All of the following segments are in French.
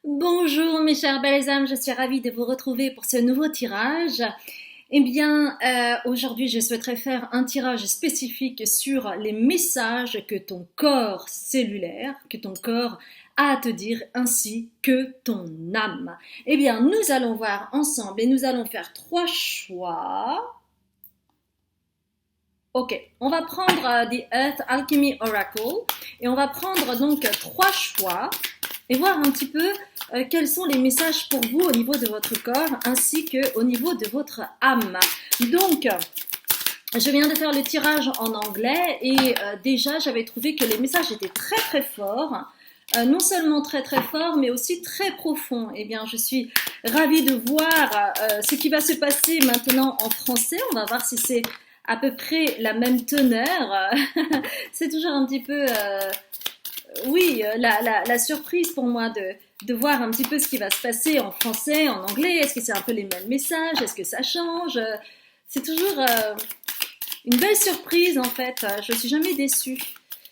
Bonjour mes chers belles âmes, je suis ravie de vous retrouver pour ce nouveau tirage. Eh bien, aujourd'hui, je souhaiterais faire un tirage spécifique sur les messages que ton corps cellulaire, que ton corps a à te dire, ainsi que ton âme. Eh bien, nous allons voir ensemble et nous allons faire trois choix. Ok, on va prendre The Earth Alchemy Oracle et on va prendre donc trois choix et voir un petit peu quels sont les messages pour vous au niveau de votre corps ainsi qu'au niveau de votre âme. Donc, je viens de faire le tirage en anglais et déjà j'avais trouvé que les messages étaient très très forts. Non seulement très très forts, mais aussi très profonds. Eh bien, je suis ravie de voir ce qui va se passer maintenant en français. On va voir si c'est à peu près la même teneur. C'est toujours un petit peu, oui, la surprise pour moi de voir un petit peu ce qui va se passer en français, en anglais. Est-ce que c'est un peu les mêmes messages? Est-ce que ça change? C'est toujours une belle surprise en fait. Je suis jamais déçue.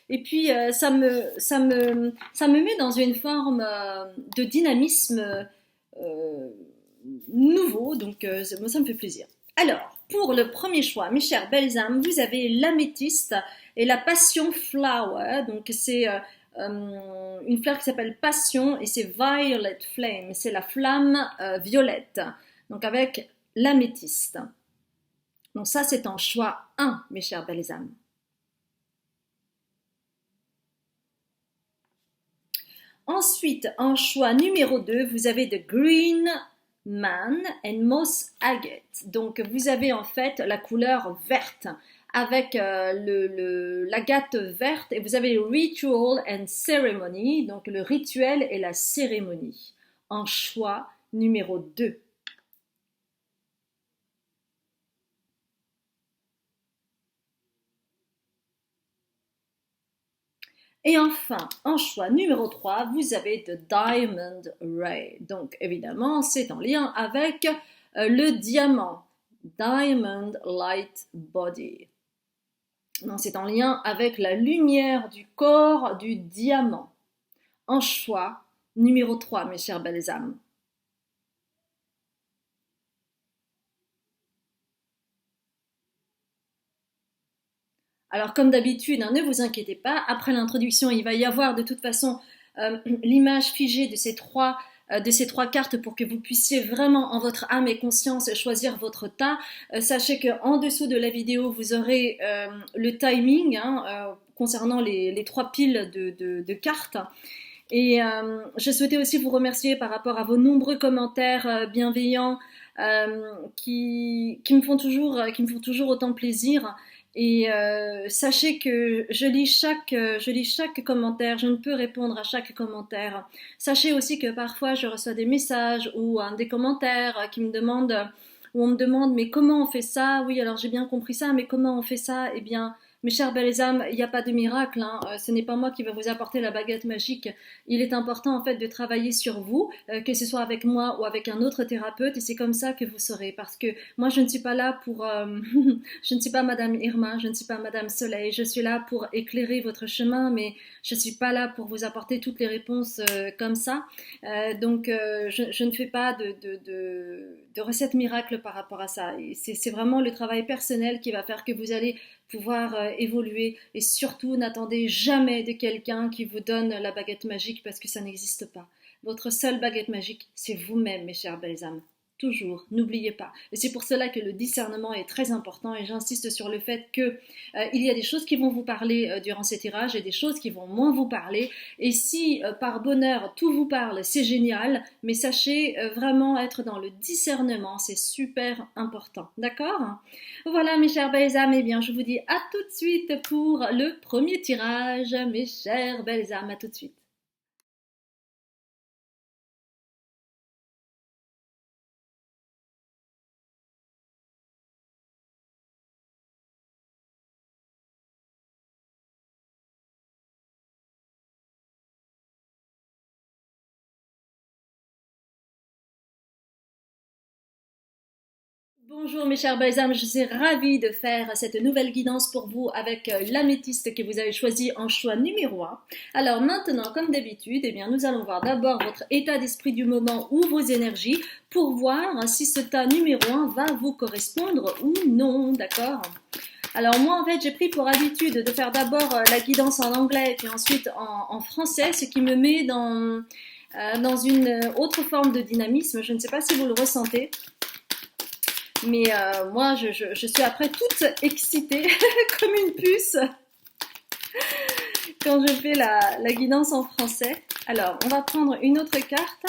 Et puis ça me met dans une forme de dynamisme euh, nouveau, donc moi ça me fait plaisir. Alors, pour le premier choix, mes chères belles âmes, vous avez l'améthyste et la passion flower. Donc c'est une fleur qui s'appelle passion et c'est violet flame, c'est la flamme violette. Donc avec l'améthyste. Donc ça c'est en choix 1, mes chères belles âmes. Ensuite, en choix numéro 2, vous avez The Green Man and Moss Agate. Donc, vous avez en fait la couleur verte avec l'agate verte et vous avez le Ritual and Ceremony, donc le rituel et la cérémonie, en choix numéro 2. Et enfin, en choix numéro 3, vous avez The Diamond Ray. Donc évidemment, c'est en lien avec le diamant. Diamond Light Body. Donc c'est en lien avec la lumière du corps du diamant. En choix numéro 3, mes chères belles âmes. Alors comme d'habitude, hein, ne vous inquiétez pas, après l'introduction, il va y avoir de toute façon l'image figée de ces trois cartes pour que vous puissiez vraiment en votre âme et conscience choisir votre tas. Sachez qu'en dessous de la vidéo, vous aurez le timing hein, concernant les trois piles de cartes. Et je souhaitais aussi vous remercier par rapport à vos nombreux commentaires bienveillants qui me font toujours autant plaisir. Et sachez que je lis chaque commentaire, je ne peux répondre à chaque commentaire. Sachez aussi que parfois je reçois des messages ou des commentaires qui me demandent, où on me demande mais comment on fait ça? Oui, alors j'ai bien compris ça, mais comment on fait ça? Eh bien, mes chères belles âmes, il n'y a pas de miracle, hein. Ce n'est pas moi qui va vous apporter la baguette magique. Il est important en fait de travailler sur vous, que ce soit avec moi ou avec un autre thérapeute, et c'est comme ça que vous saurez. Parce que moi, je ne suis pas là pour, je ne suis pas Madame Irma, je ne suis pas Madame Soleil. Je suis là pour éclairer votre chemin, mais je ne suis pas là pour vous apporter toutes les réponses comme ça. Donc, je ne fais pas de recette miracle par rapport à ça. C'est vraiment le travail personnel qui va faire que vous allez pouvoir évoluer et surtout n'attendez jamais de quelqu'un qui vous donne la baguette magique parce que ça n'existe pas. Votre seule baguette magique, c'est vous-même, mes chères belles âmes. Toujours, n'oubliez pas. Et c'est pour cela que le discernement est très important et j'insiste sur le fait que il y a des choses qui vont vous parler durant ces tirages et des choses qui vont moins vous parler. Et si par bonheur tout vous parle, c'est génial, mais sachez vraiment être dans le discernement, c'est super important. D'accord? Voilà mes chères belles âmes, eh bien je vous dis à tout de suite pour le premier tirage, mes chères belles âmes, à tout de suite. Bonjour mes chers belles âmes, je suis ravie de faire cette nouvelle guidance pour vous avec l'améthyste que vous avez choisi en choix numéro 1. Alors maintenant, comme d'habitude, eh bien, nous allons voir d'abord votre état d'esprit du moment ou vos énergies pour voir si ce tas numéro 1 va vous correspondre ou non, d'accord? Alors moi en fait j'ai pris pour habitude de faire d'abord la guidance en anglais et puis ensuite en français, ce qui me met dans une autre forme de dynamisme. Je ne sais pas si vous le ressentez. Mais moi, je suis après toute excitée, comme une puce, quand je fais la guidance en français. Alors, on va prendre une autre carte,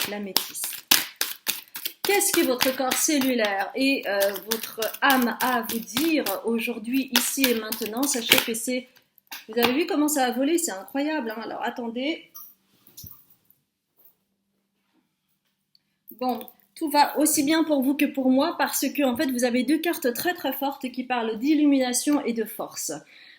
la métisse. Qu'est-ce que votre corps cellulaire et votre âme a à vous dire aujourd'hui, ici et maintenant? Sachez que c'est... Vous avez vu comment ça a volé? C'est incroyable, hein? Alors, attendez. Bon, tout va aussi bien pour vous que pour moi parce que en fait vous avez deux cartes très très fortes qui parlent d'illumination et de force.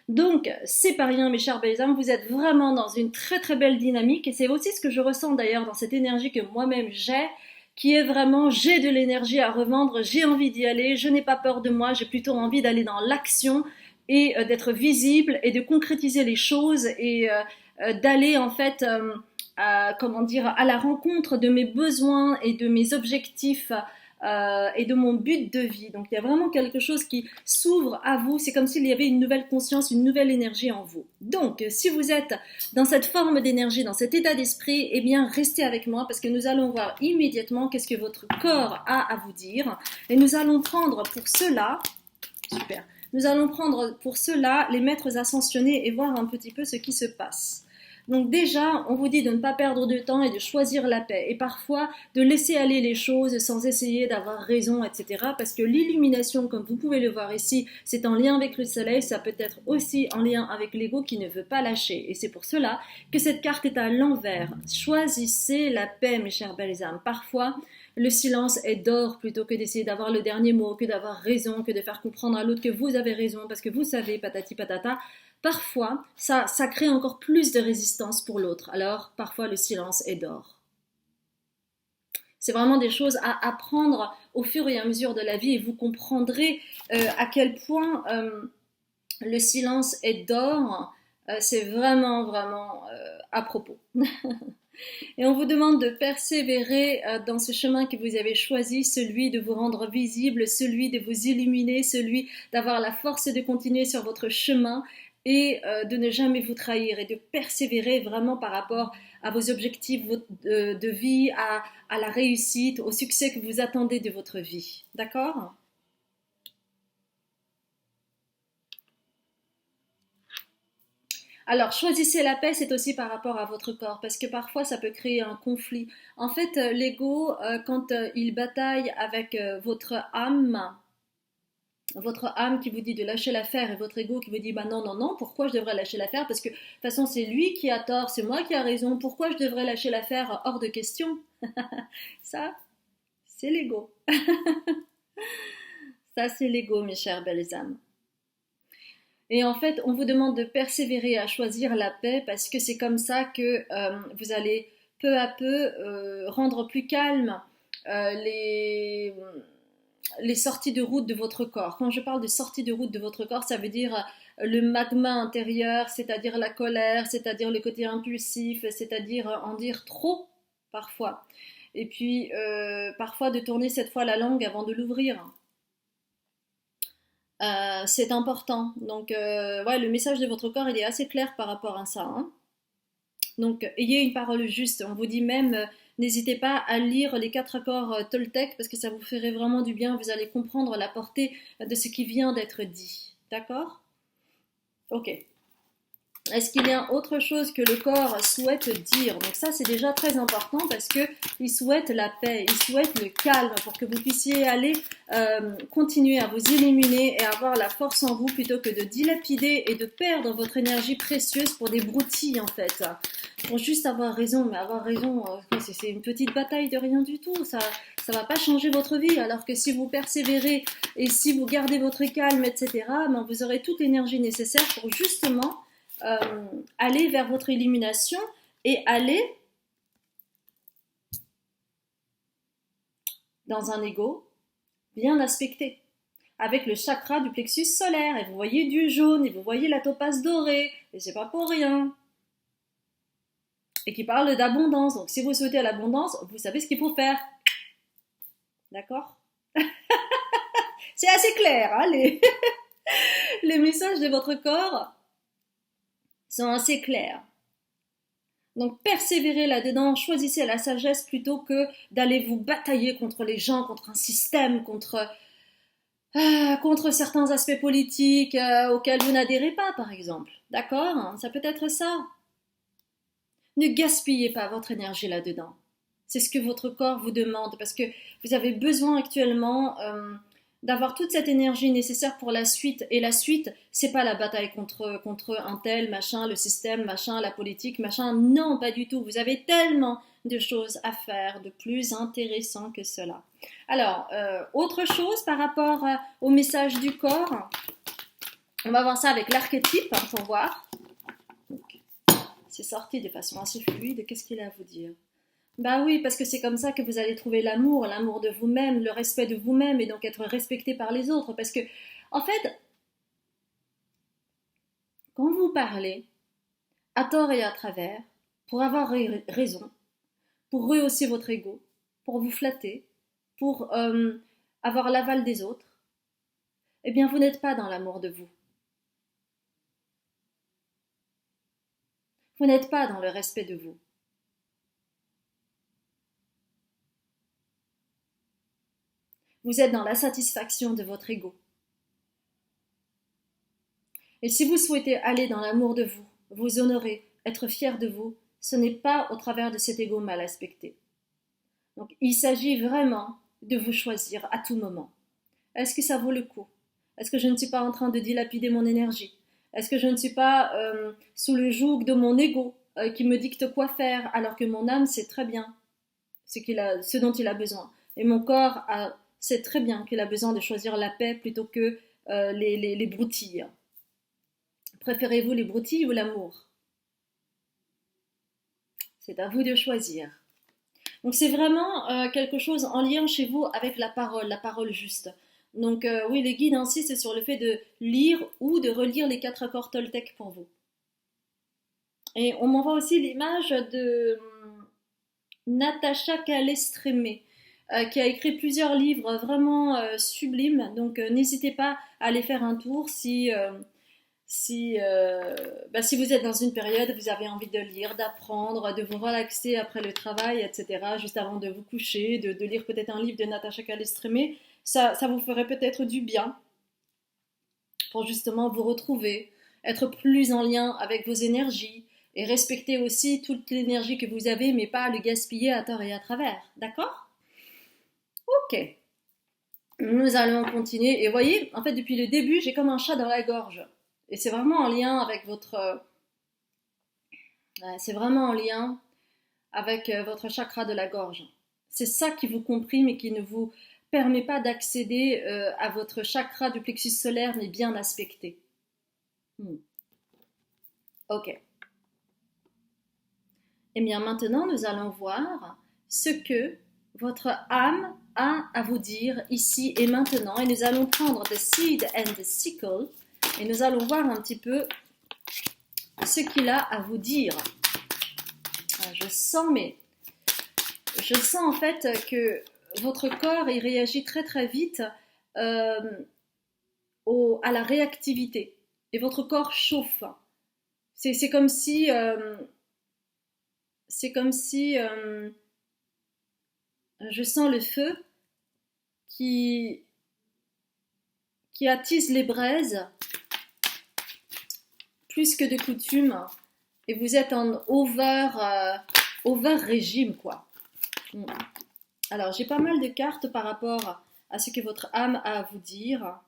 Donc c'est pas rien mes chers belles âmes, vous êtes vraiment dans une très très belle dynamique et c'est aussi ce que je ressens d'ailleurs dans cette énergie que moi-même j'ai, qui est vraiment j'ai de l'énergie à revendre, j'ai envie d'y aller, je n'ai pas peur de moi, j'ai plutôt envie d'aller dans l'action et d'être visible et de concrétiser les choses et d'aller en fait comment dire, à la rencontre de mes besoins et de mes objectifs et de mon but de vie. Donc il y a vraiment quelque chose qui s'ouvre à vous, c'est comme s'il y avait une nouvelle conscience, une nouvelle énergie en vous. Donc si vous êtes dans cette forme d'énergie, dans cet état d'esprit, eh bien restez avec moi parce que nous allons voir immédiatement qu'est-ce que votre corps a à vous dire et nous allons prendre pour cela, super, nous allons prendre pour cela les maîtres ascensionnés et voir un petit peu ce qui se passe. Donc déjà, on vous dit de ne pas perdre de temps et de choisir la paix. Et parfois, de laisser aller les choses sans essayer d'avoir raison, etc. Parce que l'illumination, comme vous pouvez le voir ici, c'est en lien avec le soleil. Ça peut être aussi en lien avec l'ego qui ne veut pas lâcher. Et c'est pour cela que cette carte est à l'envers. Choisissez la paix, mes chères belles âmes. Parfois, le silence est d'or plutôt que d'essayer d'avoir le dernier mot, que d'avoir raison, que de faire comprendre à l'autre que vous avez raison. Parce que vous savez, patati patata, parfois, ça crée encore plus de résistance pour l'autre. Alors, parfois, le silence est d'or. C'est vraiment des choses à apprendre au fur et à mesure de la vie et vous comprendrez à quel point le silence est d'or. C'est vraiment, vraiment à propos. Et on vous demande de persévérer dans ce chemin que vous avez choisi, celui de vous rendre visible, celui de vous illuminer, celui d'avoir la force de continuer sur votre chemin et de ne jamais vous trahir et de persévérer vraiment par rapport à vos objectifs de vie, à la réussite, au succès que vous attendez de votre vie. D'accord ? Alors, choisissez la paix, c'est aussi par rapport à votre corps, parce que parfois ça peut créer un conflit. En fait, l'ego, quand il bataille avec votre âme qui vous dit de lâcher l'affaire et votre ego qui vous dit bah non, non, non, pourquoi je devrais lâcher l'affaire? Parce que de toute façon, c'est lui qui a tort, c'est moi qui a raison, pourquoi je devrais lâcher l'affaire? Hors de question. Ça, c'est l'ego. Ça, c'est l'ego, mes chères belles âmes. Et en fait, on vous demande de persévérer à choisir la paix parce que c'est comme ça que vous allez peu à peu rendre plus calme les sorties de route de votre corps. Quand je parle de sorties de route de votre corps, ça veut dire le magma intérieur, c'est-à-dire la colère, c'est-à-dire le côté impulsif, c'est-à-dire en dire trop parfois. Et puis parfois de tourner cette fois la langue avant de l'ouvrir. C'est important. Donc, ouais, le message de votre corps, il est assez clair par rapport à ça, hein. Donc, ayez une parole juste. On vous dit même, n'hésitez pas à lire les quatre accords Toltec parce que ça vous ferait vraiment du bien. Vous allez comprendre la portée de ce qui vient d'être dit. D'accord? Ok. Est-ce qu'il y a autre chose que le corps souhaite dire? Donc ça, c'est déjà très important parce qu'il souhaite la paix, il souhaite le calme pour que vous puissiez aller continuer à vous illuminer et avoir la force en vous plutôt que de dilapider et de perdre votre énergie précieuse pour des broutilles en fait. Pour juste avoir raison, mais avoir raison, c'est une petite bataille de rien du tout. Ça va pas changer votre vie. Alors que si vous persévérez et si vous gardez votre calme, etc., ben vous aurez toute l'énergie nécessaire pour justement aller vers votre illumination et aller dans un ego bien aspecté, avec le chakra du plexus solaire, et vous voyez du jaune, et vous voyez la topaze dorée, et c'est pas pour rien. Et qui parle d'abondance, donc si vous souhaitez l'abondance, vous savez ce qu'il faut faire. D'accord? C'est assez clair, hein, les messages de votre corps sont assez clairs. Donc persévérez là-dedans, choisissez la sagesse plutôt que d'aller vous batailler contre les gens, contre un système, contre certains aspects politiques auxquels vous n'adhérez pas, par exemple. D'accord? Ça peut être ça. Ne gaspillez pas votre énergie là-dedans. C'est ce que votre corps vous demande parce que vous avez besoin actuellement d'avoir toute cette énergie nécessaire pour la suite. Et la suite, c'est pas la bataille contre un tel, machin, le système, machin, la politique, machin. Non, pas du tout. Vous avez tellement de choses à faire, de plus intéressant que cela. Alors, autre chose par rapport au message du corps, on va voir ça avec l'archétype pour voir. C'est sorti de façon assez fluide. Qu'est-ce qu'il a à vous dire? Bah oui, parce que c'est comme ça que vous allez trouver l'amour de vous-même, le respect de vous-même et donc être respecté par les autres. Parce que, en fait, quand vous parlez, à tort et à travers, pour avoir raison, pour rehausser votre ego, pour vous flatter, pour avoir l'aval des autres, eh bien vous n'êtes pas dans l'amour de vous. Vous n'êtes pas dans le respect de vous. Vous êtes dans la satisfaction de votre ego. Et si vous souhaitez aller dans l'amour de vous, vous honorer, être fier de vous, ce n'est pas au travers de cet ego mal aspecté. Donc il s'agit vraiment de vous choisir à tout moment. Est-ce que ça vaut le coup? Est-ce que je ne suis pas en train de dilapider mon énergie? Est-ce que je ne suis pas sous le joug de mon ego qui me dicte quoi faire alors que mon âme sait très bien ce dont il a besoin. Et mon corps sait très bien qu'il a besoin de choisir la paix plutôt que les broutilles. Préférez-vous les broutilles ou l'amour? C'est à vous de choisir. Donc c'est vraiment quelque chose en lien chez vous avec la parole juste. Donc oui, les guides insistent sur le fait de lire ou de relire les 4 accords Toltec pour vous. Et on m'envoie aussi l'image de Natacha Calestrémé, qui a écrit plusieurs livres vraiment sublimes. Donc n'hésitez pas à aller faire un tour si vous êtes dans une période, vous avez envie de lire, d'apprendre, de vous relaxer après le travail, etc., juste avant de vous coucher, de lire peut-être un livre de Natacha Calestrémé, ça vous ferait peut-être du bien pour justement vous retrouver, être plus en lien avec vos énergies et respecter aussi toute l'énergie que vous avez, mais pas le gaspiller à tort et à travers. D'accord? Ok. Nous allons continuer. Et voyez, en fait, depuis le début, j'ai comme un chat dans la gorge. Et c'est vraiment en lien avec votre chakra de la gorge. C'est ça qui vous comprime et qui ne vous permet pas d'accéder à votre chakra du plexus solaire, mais bien aspecté. Ok. Et bien maintenant, nous allons voir ce que votre âme a à vous dire ici et maintenant. Et nous allons prendre the seed and the sickle. Et nous allons voir un petit peu ce qu'il a à vous dire. Je sens en fait que votre corps il réagit très très vite à la réactivité. Et votre corps chauffe. C'est comme si je sens le feu qui attise les braises plus que de coutume et vous êtes en over régime quoi. Alors j'ai pas mal de cartes par rapport à ce que votre âme a à vous dire.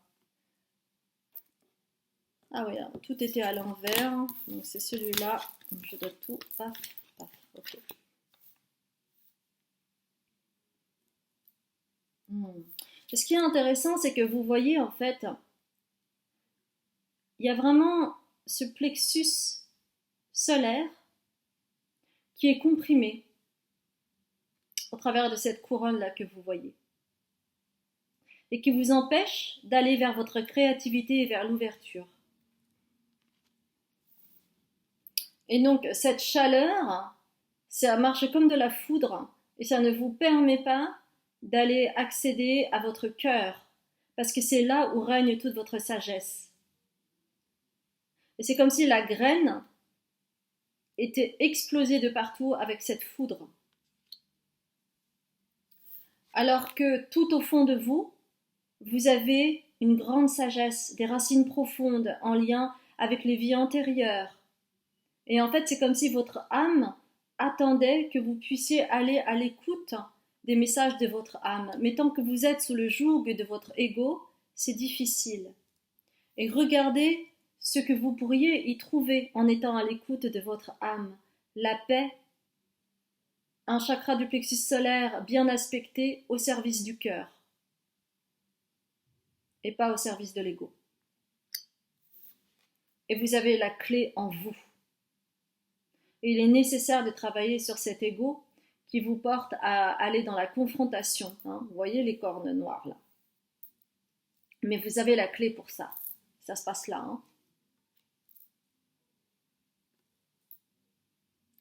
Ah oui, alors, tout était à l'envers, donc c'est celui-là, je dois tout, paf, paf, ok. Ce qui est intéressant, c'est que vous voyez en fait, il y a vraiment ce plexus solaire qui est comprimé au travers de cette couronne là que vous voyez. et qui vous empêche d'aller vers votre créativité et vers l'ouverture. Et donc cette chaleur, ça marche comme de la foudre et ça ne vous permet pas d'aller accéder à votre cœur parce que c'est là où règne toute votre sagesse. Et c'est comme si la graine était explosée de partout avec cette foudre. Alors que tout au fond de vous, vous avez une grande sagesse, des racines profondes en lien avec les vies antérieures. Et en fait, c'est comme si votre âme attendait que vous puissiez aller à l'écoute des messages de votre âme. Mais tant que vous êtes sous le joug de votre ego, c'est difficile. Et regardez ce que vous pourriez y trouver en étant à l'écoute de votre âme. La paix, un chakra du plexus solaire bien aspecté au service du cœur et pas au service de l'ego. Et vous avez la clé en vous. Et il est nécessaire de travailler sur cet ego qui vous porte à aller dans la confrontation. Hein. Vous voyez les cornes noires là. Mais vous avez la clé pour ça. Ça se passe là. Hein.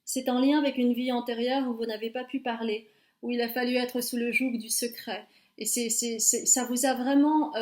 C'est en lien avec une vie antérieure où vous n'avez pas pu parler, où il a fallu être sous le joug du secret. Et ça vous a vraiment...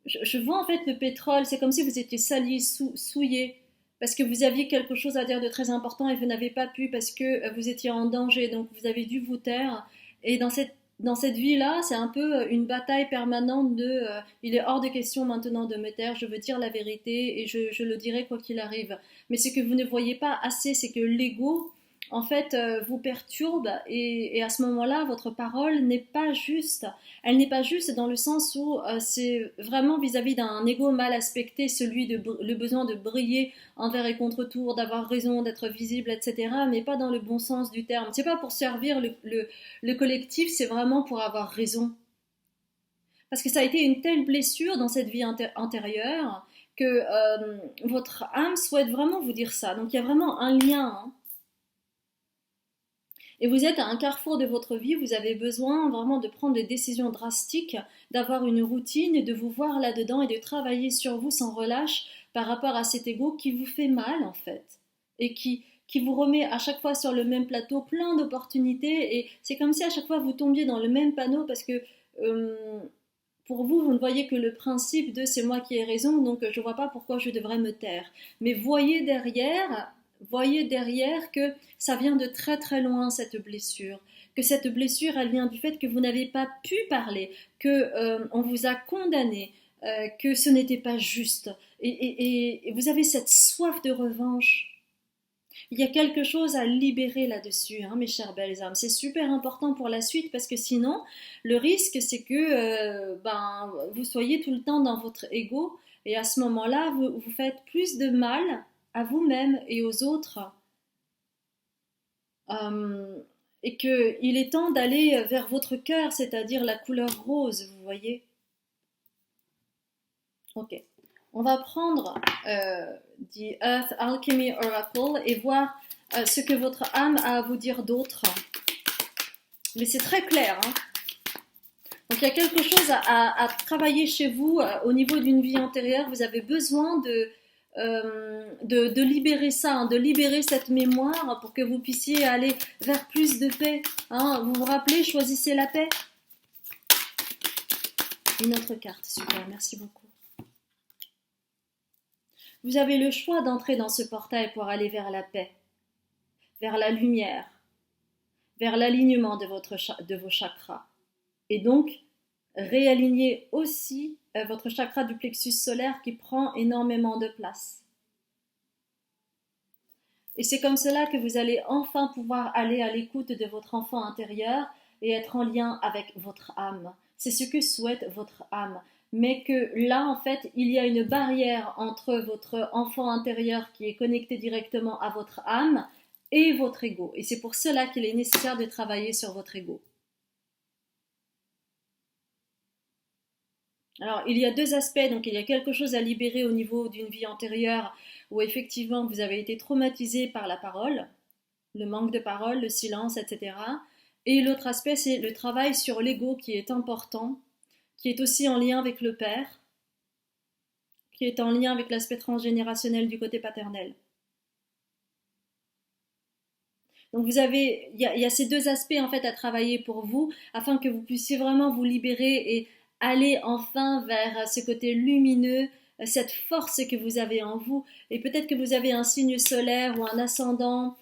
je vois en fait le pétrole, c'est comme si vous étiez sali, souillé, parce que vous aviez quelque chose à dire de très important et vous n'avez pas pu parce que vous étiez en danger, donc vous avez dû vous taire. Et dans cette vie-là, c'est un peu une bataille permanente de il est hors de question maintenant de me taire, je veux dire la vérité et je le dirai quoi qu'il arrive. Mais ce que vous ne voyez pas assez, c'est que l'ego, en fait, vous perturbe et à ce moment-là, votre parole n'est pas juste. Elle n'est pas juste dans le sens où c'est vraiment vis-à-vis d'un ego mal aspecté, celui de le besoin de briller envers et contre tour, d'avoir raison, d'être visible, etc. Mais pas dans le bon sens du terme. C'est pas pour servir le collectif, c'est vraiment pour avoir raison. Parce que ça a été une telle blessure dans cette vie antérieure que votre âme souhaite vraiment vous dire ça. Donc il y a vraiment un lien. Hein. Et vous êtes à un carrefour de votre vie, vous avez besoin vraiment de prendre des décisions drastiques, d'avoir une routine et de vous voir là-dedans et de travailler sur vous sans relâche par rapport à cet ego qui vous fait mal en fait et qui vous remet à chaque fois sur le même plateau plein d'opportunités et c'est comme si à chaque fois vous tombiez dans le même panneau parce que pour vous, vous ne voyez que le principe de c'est moi qui ai raison, donc je ne vois pas pourquoi je devrais me taire. Mais voyez derrière que ça vient de très très loin cette blessure, que cette blessure elle vient du fait que vous n'avez pas pu parler, que on vous a condamné, que ce n'était pas juste et vous avez cette soif de revanche. Il y a quelque chose à libérer là-dessus, hein, mes chères belles âmes. C'est super important pour la suite parce que sinon, le risque c'est que vous soyez tout le temps dans votre ego et à ce moment-là, vous faites plus de mal à vous-même et aux autres. Et qu'il est temps d'aller vers votre cœur, c'est-à-dire la couleur rose, vous voyez. Ok. On va prendre The Earth Alchemy Oracle et voir ce que votre âme a à vous dire d'autre. Mais c'est très clair. Hein. Donc il y a quelque chose à travailler chez vous au niveau d'une vie antérieure. Vous avez besoin de libérer ça, hein, de libérer cette mémoire pour que vous puissiez aller vers plus de paix. Hein. Vous vous rappelez, choisissez la paix. Une autre carte, super, merci beaucoup. Vous avez le choix d'entrer dans ce portail pour aller vers la paix, vers la lumière, vers l'alignement de vos chakras. Et donc, réaligner aussi votre chakra du plexus solaire qui prend énormément de place. Et c'est comme cela que vous allez enfin pouvoir aller à l'écoute de votre enfant intérieur et être en lien avec votre âme. C'est ce que souhaite votre âme. Mais que là, en fait, il y a une barrière entre votre enfant intérieur qui est connecté directement à votre âme et votre ego. Et c'est pour cela qu'il est nécessaire de travailler sur votre ego. Alors, il y a deux aspects. Donc, il y a quelque chose à libérer au niveau d'une vie antérieure où effectivement vous avez été traumatisé par la parole, le manque de parole, le silence, etc. Et l'autre aspect, c'est le travail sur l'ego qui est important qui est aussi en lien avec le père, qui est en lien avec l'aspect transgénérationnel du côté paternel. Donc il y a ces deux aspects en fait à travailler pour vous, afin que vous puissiez vraiment vous libérer et aller enfin vers ce côté lumineux, cette force que vous avez en vous. Et peut-être que vous avez un signe solaire ou un ascendant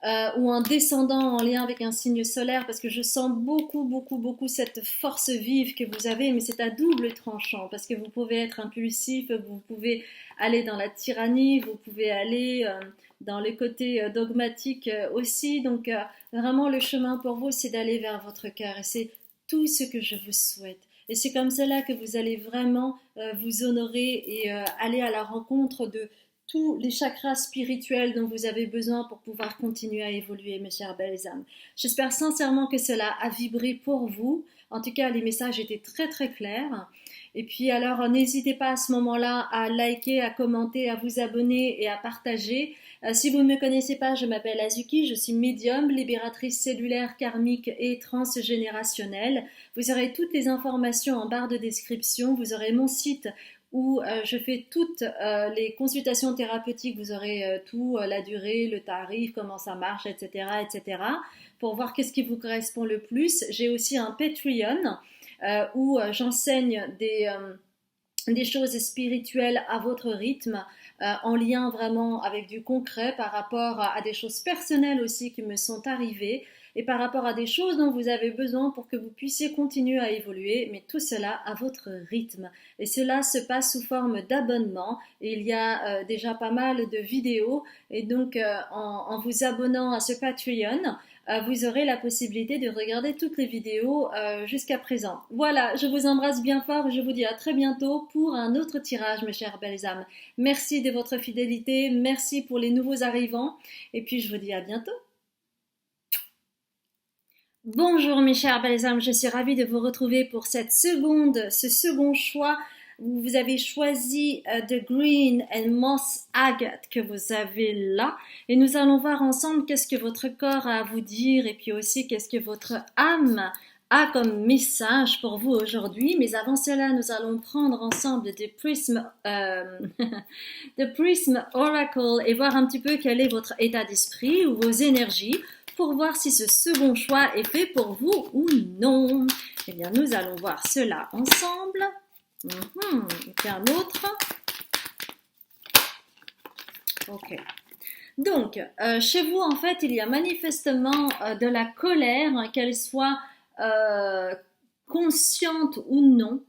ou un descendant en lien avec un signe solaire, parce que je sens beaucoup cette force vive que vous avez, mais c'est à double tranchant, parce que vous pouvez être impulsif, vous pouvez aller dans la tyrannie, vous pouvez aller dans le côté dogmatique aussi, donc vraiment le chemin pour vous, c'est d'aller vers votre cœur, et c'est tout ce que je vous souhaite. Et c'est comme cela que vous allez vraiment vous honorer et aller à la rencontre de tous les chakras spirituels dont vous avez besoin pour pouvoir continuer à évoluer, mes chères belles âmes. J'espère sincèrement que cela a vibré pour vous. En tout cas, les messages étaient très clairs. Et puis alors, n'hésitez pas à ce moment-là à liker, à commenter, à vous abonner et à partager. Si vous ne me connaissez pas, je m'appelle Azuki, je suis médium, libératrice cellulaire, karmique et transgénérationnelle. Vous aurez toutes les informations en barre de description. Vous aurez mon site où je fais toutes les consultations thérapeutiques, vous aurez tout, la durée, le tarif, comment ça marche, etc., pour voir qu'est-ce qui vous correspond le plus. J'ai aussi un Patreon où j'enseigne des choses spirituelles à votre rythme, en lien vraiment avec du concret par rapport à des choses personnelles aussi qui me sont arrivées et par rapport à des choses dont vous avez besoin pour que vous puissiez continuer à évoluer, mais tout cela à votre rythme. Et cela se passe sous forme d'abonnement et il y a déjà pas mal de vidéos et donc en vous abonnant à ce Patreon, vous aurez la possibilité de regarder toutes les vidéos jusqu'à présent. Voilà, je vous embrasse bien fort et je vous dis à très bientôt pour un autre tirage, mes chères belles âmes. Merci de votre fidélité, merci pour les nouveaux arrivants et puis je vous dis à bientôt. Bonjour mes chères belles âmes, je suis ravie de vous retrouver pour ce second choix. Vous avez choisi The Green and Moss Agate que vous avez là. Et nous allons voir ensemble qu'est-ce que votre corps a à vous dire et puis aussi qu'est-ce que votre âme a comme message pour vous aujourd'hui. Mais avant cela, nous allons prendre ensemble The Prism Oracle et voir un petit peu quel est votre état d'esprit ou vos énergies, pour voir si ce second choix est fait pour vous ou non. Eh bien, nous allons voir cela ensemble. Et puis un autre. Ok. Donc, chez vous, en fait, il y a manifestement de la colère, qu'elle soit consciente ou non.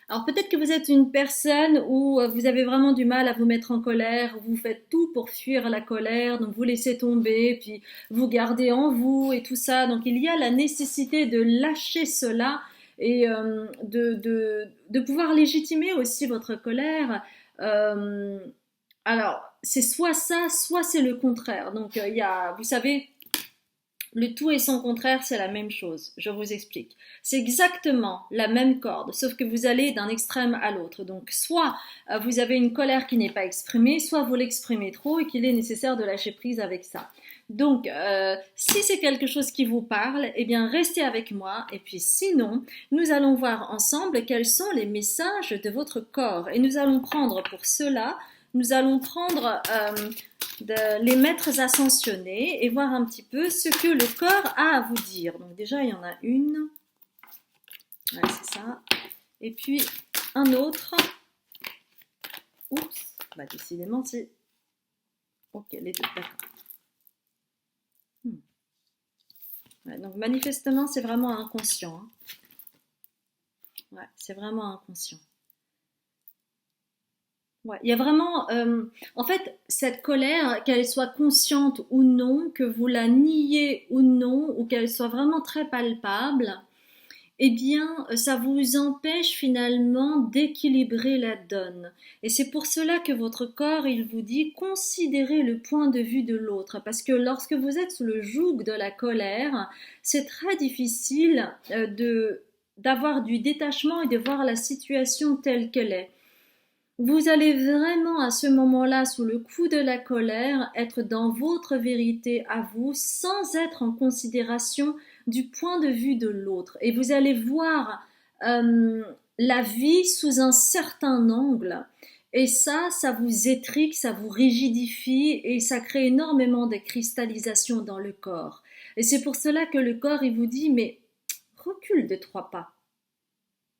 Alors peut-être que vous êtes une personne où vous avez vraiment du mal à vous mettre en colère, vous faites tout pour fuir la colère, donc vous laissez tomber, puis vous gardez en vous et tout ça. Donc il y a la nécessité de lâcher cela et de pouvoir légitimer aussi votre colère. Alors c'est soit ça, soit c'est le contraire. Donc il y a, vous savez, le tout et son contraire, c'est la même chose. Je vous explique. C'est exactement la même corde, sauf que vous allez d'un extrême à l'autre. Donc, soit vous avez une colère qui n'est pas exprimée, soit vous l'exprimez trop et qu'il est nécessaire de lâcher prise avec ça. Donc, si c'est quelque chose qui vous parle, eh bien, restez avec moi. Et puis, sinon, nous allons voir ensemble quels sont les messages de votre corps. Et nous allons prendre pour cela, nous allons prendre les maîtres ascensionnés et voir un petit peu ce que le corps a à vous dire. Donc déjà, il y en a une. Ouais, c'est ça. Et puis, un autre. Oups, bah décidément, c'est... Ok, les deux, d'accord. Ouais, donc manifestement, c'est vraiment inconscient. Hein. Ouais, c'est vraiment inconscient. Ouais, il y a vraiment, en fait, cette colère, qu'elle soit consciente ou non, que vous la niez ou non, ou qu'elle soit vraiment très palpable, eh bien, ça vous empêche finalement d'équilibrer la donne. Et c'est pour cela que votre corps, il vous dit, considérez le point de vue de l'autre. Parce que lorsque vous êtes sous le joug de la colère, c'est très difficile d'avoir du détachement et de voir la situation telle qu'elle est. Vous allez vraiment à ce moment-là, sous le coup de la colère, être dans votre vérité à vous, sans être en considération du point de vue de l'autre. Et vous allez voir euh, la vie sous un certain angle. Et ça vous étrique, ça vous rigidifie et ça crée énormément de cristallisation dans le corps. Et c'est pour cela que le corps, il vous dit, mais recule de 3 pas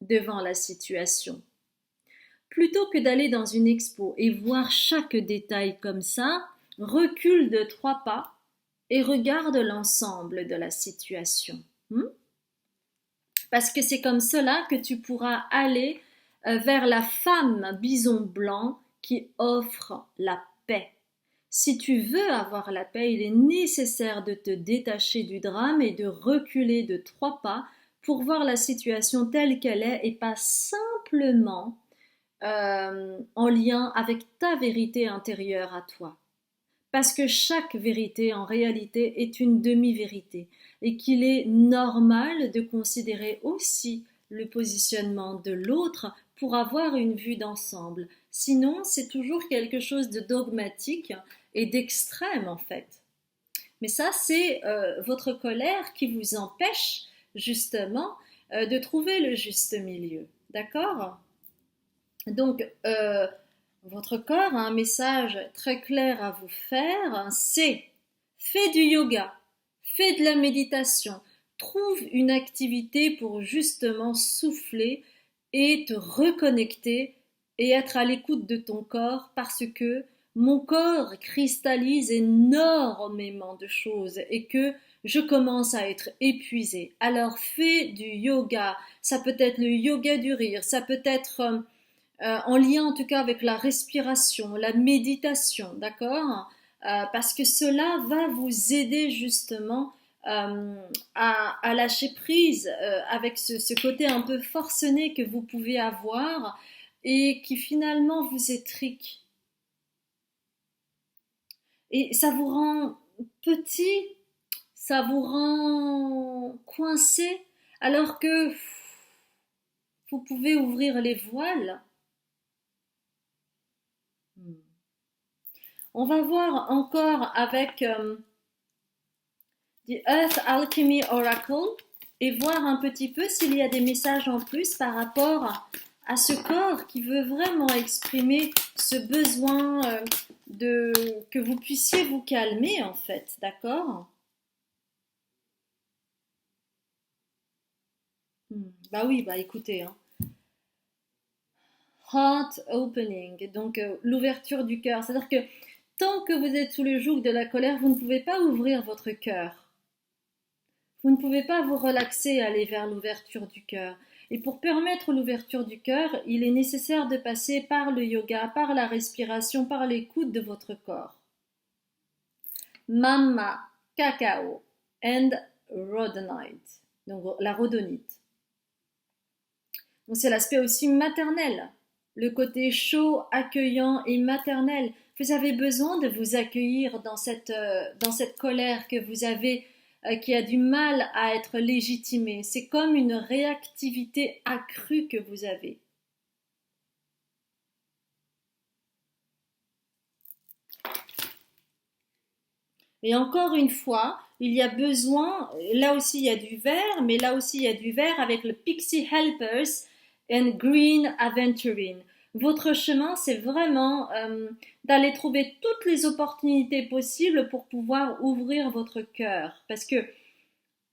devant la situation. Plutôt que d'aller dans une expo et voir chaque détail comme ça, recule de 3 pas et regarde l'ensemble de la situation. Parce que c'est comme cela que tu pourras aller vers la femme bison blanc qui offre la paix. Si tu veux avoir la paix, il est nécessaire de te détacher du drame et de reculer de 3 pas pour voir la situation telle qu'elle est et pas simplement en lien avec ta vérité intérieure à toi. Parce que chaque vérité en réalité est une demi-vérité et qu'il est normal de considérer aussi le positionnement de l'autre pour avoir une vue d'ensemble. Sinon, c'est toujours quelque chose de dogmatique et d'extrême en fait. Mais ça, c'est votre colère qui vous empêche justement de trouver le juste milieu. D'accord? Donc, votre corps a un message très clair à vous faire, c'est fais du yoga, fais de la méditation, trouve une activité pour justement souffler et te reconnecter et être à l'écoute de ton corps parce que mon corps cristallise énormément de choses et que je commence à être épuisée. Alors fais du yoga, ça peut être le yoga du rire, ça peut être en lien en tout cas avec la respiration, la méditation, d'accord? Parce que cela va vous aider justement à lâcher prise avec ce côté un peu forcené que vous pouvez avoir et qui finalement vous étrique. Et ça vous rend petit, ça vous rend coincé, alors que vous pouvez ouvrir les voiles. On va voir encore avec The Earth Alchemy Oracle et voir un petit peu s'il y a des messages en plus par rapport à ce corps qui veut vraiment exprimer ce besoin de que vous puissiez vous calmer en fait, d'accord? Bah oui, bah écoutez, hein. Heart opening, donc l'ouverture du cœur, c'est-à-dire que tant que vous êtes sous le joug de la colère, vous ne pouvez pas ouvrir votre cœur. Vous ne pouvez pas vous relaxer et aller vers l'ouverture du cœur. Et pour permettre l'ouverture du cœur, il est nécessaire de passer par le yoga, par la respiration, par l'écoute de votre corps. Mama, cacao and rhodonite. Donc la rhodonite. Donc c'est l'aspect aussi maternel. Le côté chaud, accueillant et maternel. Vous avez besoin de vous accueillir dans cette colère que vous avez qui a du mal à être légitimée. C'est comme une réactivité accrue que vous avez. Et encore une fois, il y a besoin, là aussi il y a du vert, mais là aussi il y a du vert avec le Pixie Helpers and Green Aventurine. Votre chemin, c'est vraiment d'aller trouver toutes les opportunités possibles pour pouvoir ouvrir votre cœur. Parce que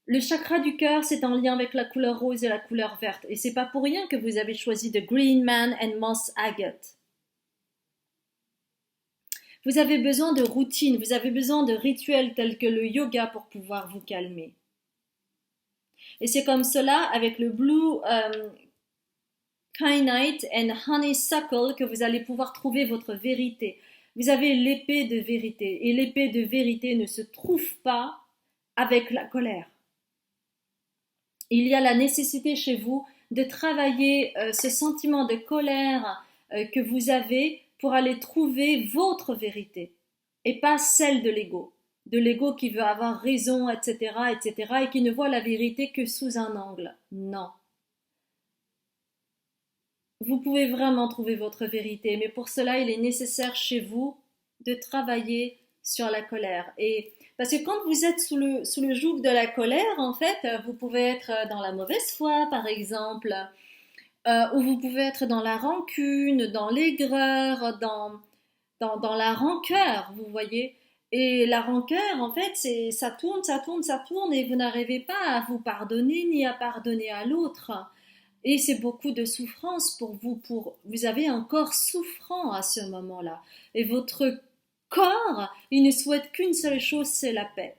le chakra du cœur, c'est en lien avec la couleur rose et la couleur verte. Et c'est pas pour rien que vous avez choisi The Green Man and Moss Agate. Vous avez besoin de routine, vous avez besoin de rituels tels que le yoga pour pouvoir vous calmer. Et c'est comme cela avec le Blue Kyanite and Honeysuckle que vous allez pouvoir trouver votre vérité. Vous avez l'épée de vérité et l'épée de vérité ne se trouve pas avec la colère. Il y a la nécessité chez vous de travailler ce sentiment de colère que vous avez pour aller trouver votre vérité et pas celle de l'ego qui veut avoir raison, etc., etc., et qui ne voit la vérité que sous un angle. Non. Vous pouvez vraiment trouver votre vérité, mais pour cela, il est nécessaire chez vous de travailler sur la colère. Et parce que quand vous êtes sous le joug de la colère, en fait, vous pouvez être dans la mauvaise foi, par exemple, ou vous pouvez être dans la rancune, dans l'aigreur, dans la rancœur, vous voyez. Et la rancœur, en fait, c'est ça tourne, ça tourne, ça tourne, et vous n'arrivez pas à vous pardonner ni à pardonner à l'autre. Et c'est beaucoup de souffrance pour vous. Vous avez un corps souffrant à ce moment-là. Et votre corps, il ne souhaite qu'une seule chose, c'est la paix.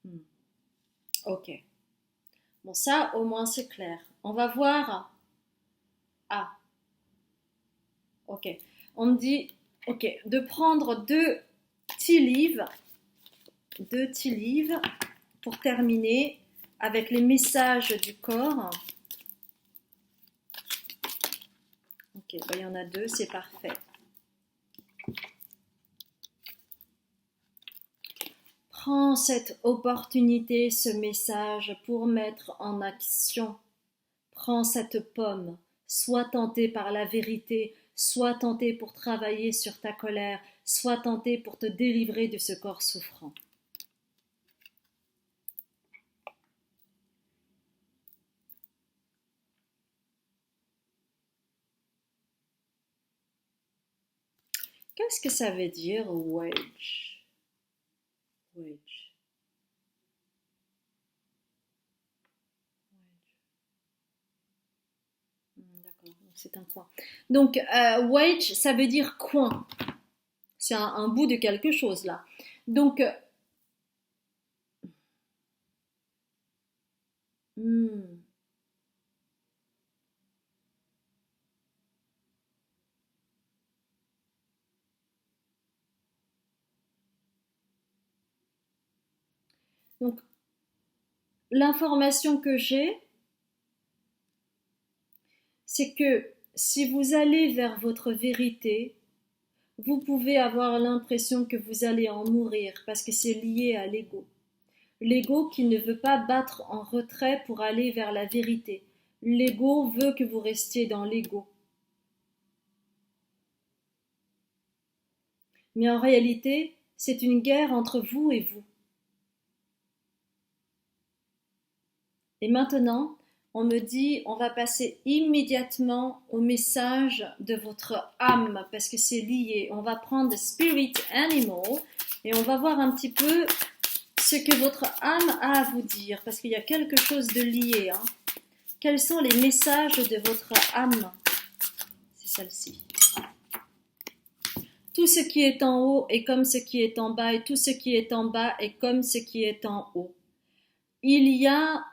Hmm. Ok. Bon, ça, au moins, c'est clair. On va voir. Ah, ok. On me dit, ok, de prendre deux tea leaves pour terminer avec les messages du corps. Ok, bah, il y en a deux, c'est parfait. Prends cette opportunité, ce message pour mettre en action. Prends cette pomme, sois tenté par la vérité, sois tenté pour travailler sur ta colère, sois tenté pour te délivrer de ce corps souffrant. Qu'est-ce que ça veut dire wage? Wage. D'accord, c'est un coin. Donc, wage, ça veut dire coin. C'est un bout de quelque chose là. Donc, hmm. Donc, l'information que j'ai, c'est que si vous allez vers votre vérité, vous pouvez avoir l'impression que vous allez en mourir parce que c'est lié à l'ego. L'ego qui ne veut pas battre en retrait pour aller vers la vérité. L'ego veut que vous restiez dans l'ego. Mais en réalité, c'est une guerre entre vous et vous. Et maintenant, on me dit, on va passer immédiatement au message de votre âme, parce que c'est lié. On va prendre Spirit Animal et on va voir un petit peu ce que votre âme a à vous dire, parce qu'il y a quelque chose de lié. Hein. Quels sont les messages de votre âme? C'est celle-ci. Tout ce qui est en haut est comme ce qui est en bas, et tout ce qui est en bas est comme ce qui est en haut. Il y a